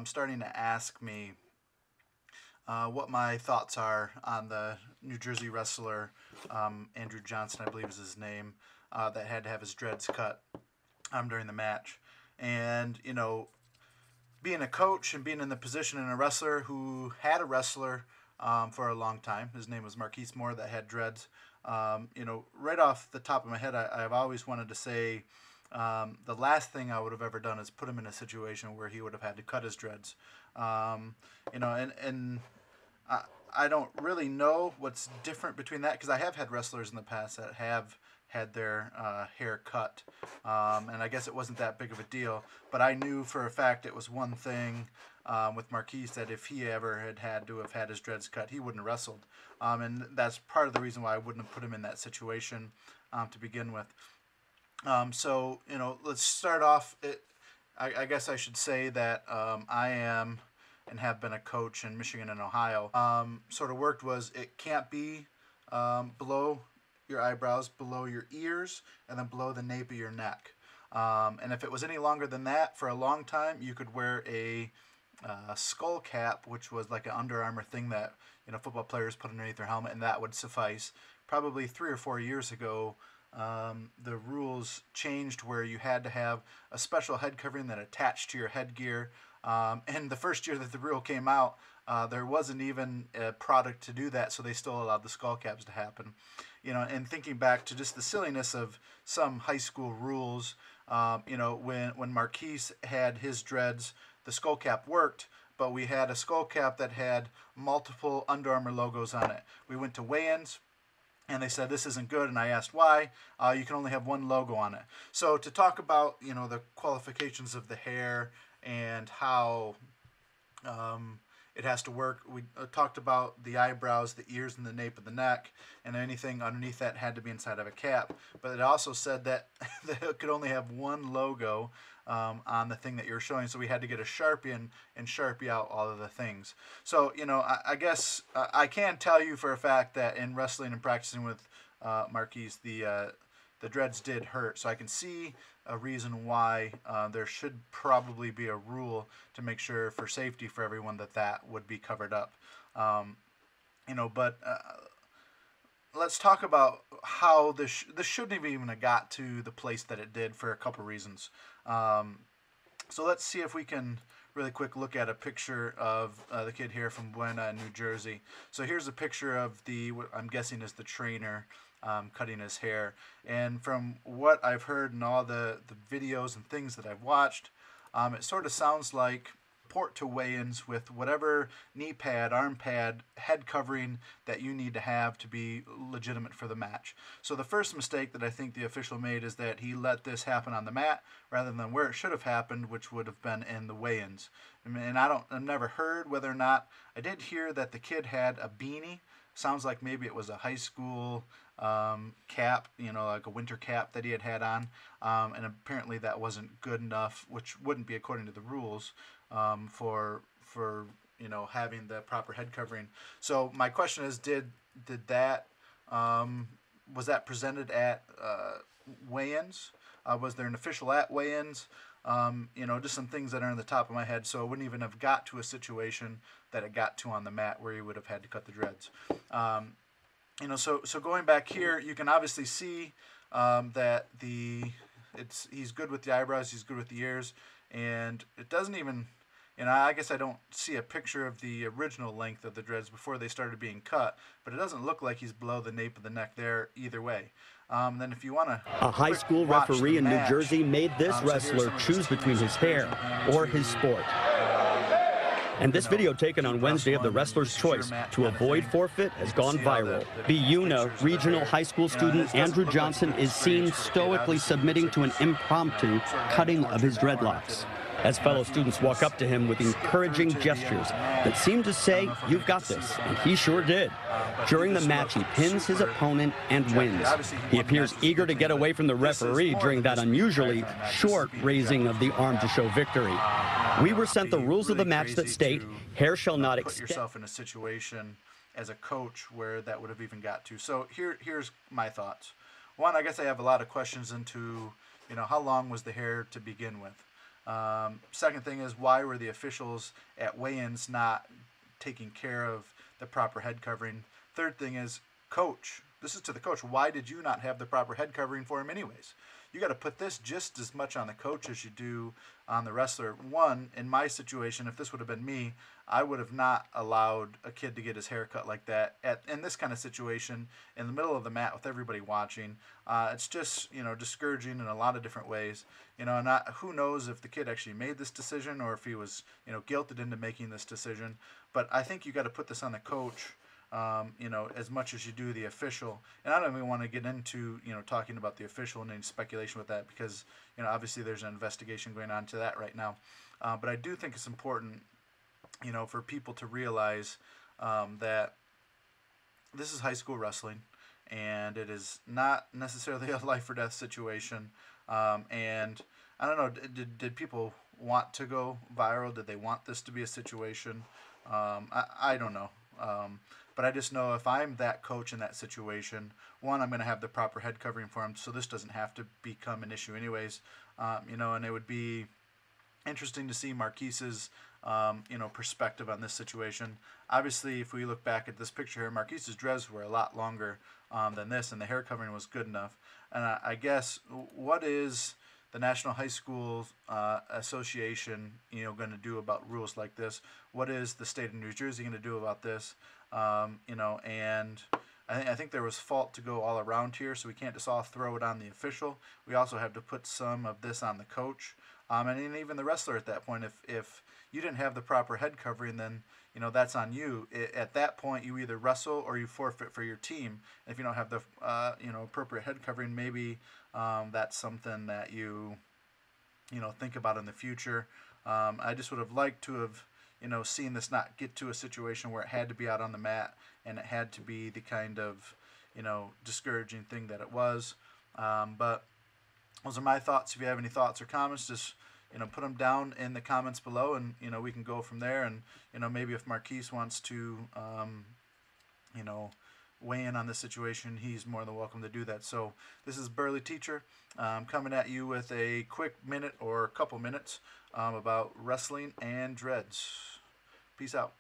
starting to ask me what my thoughts are on the New Jersey wrestler Andrew Johnson, I believe is his name, that had to have his dreads cut during the match. And, being a coach and being in the position in a wrestler who had a wrestler for a long time, his name was Marquise Moore, that had dreads. Right off the top of my head, I've always wanted to say the last thing I would have ever done is put him in a situation where he would have had to cut his dreads. And I don't really know what's different between that, because I have had wrestlers in the past that have had their hair cut, and I guess it wasn't that big of a deal. But I knew for a fact it was one thing with Marquise, that if he ever had to have had his dreads cut, he wouldn't have wrestled, and that's part of the reason why I wouldn't have put him in that situation to begin with. So let's start off. I guess I should say that I am and have been a coach in Michigan and Ohio. Sort of worked was, it can't be below your eyebrows, below your ears, and then below the nape of your neck. And if it was any longer than that, for a long time, you could wear a skull cap, which was like an Under Armour thing that football players put underneath their helmet, and that would suffice. Probably 3 or 4 years ago, the rules changed where you had to have a special head covering that attached to your headgear. And the first year that the rule came out, there wasn't even a product to do that, so they still allowed the skull caps to happen. And thinking back to just the silliness of some high school rules, when Marquise had his dreads, the skull cap worked, but we had a skull cap that had multiple Under Armour logos on it. We went to weigh-ins, and they said, this isn't good, and I asked why. You can only have one logo on it. So to talk about, the qualifications of the hair and how it has to work, we talked about the eyebrows, the ears, and the nape of the neck, and anything underneath that had to be inside of a cap. But it also said that it could only have one logo on the thing that you're showing, so we had to get a Sharpie and Sharpie out all of the things. So, I guess I can tell you for a fact that in wrestling and practicing with Marquise, the dreads did hurt. So I can see a reason why there should probably be a rule to make sure, for safety for everyone, that would be covered up. But let's talk about how this shouldn't have even got to the place that it did, for a couple reasons. So let's see if we can really quick look at a picture of the kid here from Buena, New Jersey. So here's a picture of what I'm guessing is the trainer cutting his hair. And from what I've heard and all the videos and things that I've watched, it sort of sounds like port to weigh-ins with whatever knee pad, arm pad, head covering that you need to have to be legitimate for the match. So the first mistake that I think the official made is that he let this happen on the mat rather than where it should have happened, which would have been in the weigh-ins. And I've never heard whether or not, I did hear that the kid had a beanie. Sounds like maybe it was a high school cap, like a winter cap that he had on, and apparently that wasn't good enough, which wouldn't be according to the rules, for having the proper head covering. So my question is, did that was that presented at weigh-ins? Was there an official at weigh-ins? Just some things that are on the top of my head, so it wouldn't even have got to a situation that it got to on the mat where he would have had to cut the dreads. So going back here, you can obviously see that he's good with the eyebrows, he's good with the ears, and it doesn't even, I guess I don't see a picture of the original length of the dreads before they started being cut, but it doesn't look like he's below the nape of the neck there either way. Then if you want to... A high school referee in New Jersey made this wrestler choose between his hair or his sport. And this video taken on Wednesday of the wrestler's choice to avoid forfeit has gone viral. Buna regional high school student Andrew Johnson is seen stoically submitting to an impromptu cutting of his dreadlocks, as fellow students walk up to him with encouraging gestures that seem to say, "You've got this," and he sure did. During the match, he pins his opponent and wins. He appears eager to get away from the referee during that unusually short raising of the arm to show victory. We were sent the rules of the match that state, hair shall not extend. Put yourself in a situation as a coach where that would have even got to. So here's my thoughts. One, I guess I have a lot of questions into, how long was the hair to begin with? Second thing is, why were the officials at weigh-ins not taking care of the proper head covering? Third thing is, coach. This is to the coach. Why did you not have the proper head covering for him anyways? You got to put this just as much on the coach as you do on the wrestler. One, in my situation, if this would have been me, I would have not allowed a kid to get his hair cut like that in this kind of situation in the middle of the mat with everybody watching. It's just, discouraging in a lot of different ways. Who knows if the kid actually made this decision or if he was, guilted into making this decision. But I think you got to put this on the coach. As much as you do the official. And I don't even want to get into, talking about the official and any speculation with that because, obviously there's an investigation going on to that right now. But I do think it's important, for people to realize that this is high school wrestling and it is not necessarily a life or death situation. And I don't know, did people want to go viral? Did they want this to be a situation? I don't know. But I just know if I'm that coach in that situation, one, I'm going to have the proper head covering for him, so this doesn't have to become an issue anyways. And it would be interesting to see Marquise's, perspective on this situation. Obviously, if we look back at this picture here, Marquise's dreads were a lot longer than this, and the hair covering was good enough. And I guess, what is the National High School Association, going to do about rules like this? What is the state of New Jersey going to do about this? And I think there was fault to go all around here, so we can't just all throw it on the official. We also have to put some of this on the coach, and even the wrestler at that point. If you didn't have the proper head covering, then that's on you. At that point, you either wrestle or you forfeit for your team. If you don't have the appropriate head covering, maybe that's something that you think about in the future. I just would have liked to have seen this not get to a situation where it had to be out on the mat and it had to be the kind of discouraging thing that it was. But those are my thoughts. If you have any thoughts or comments, just put them down in the comments below, and we can go from there. And maybe if Marquise wants to weigh in on this situation, he's more than welcome to do that. So this is Burley Teacher coming at you with a quick minute or a couple minutes about wrestling and dreads. Peace out.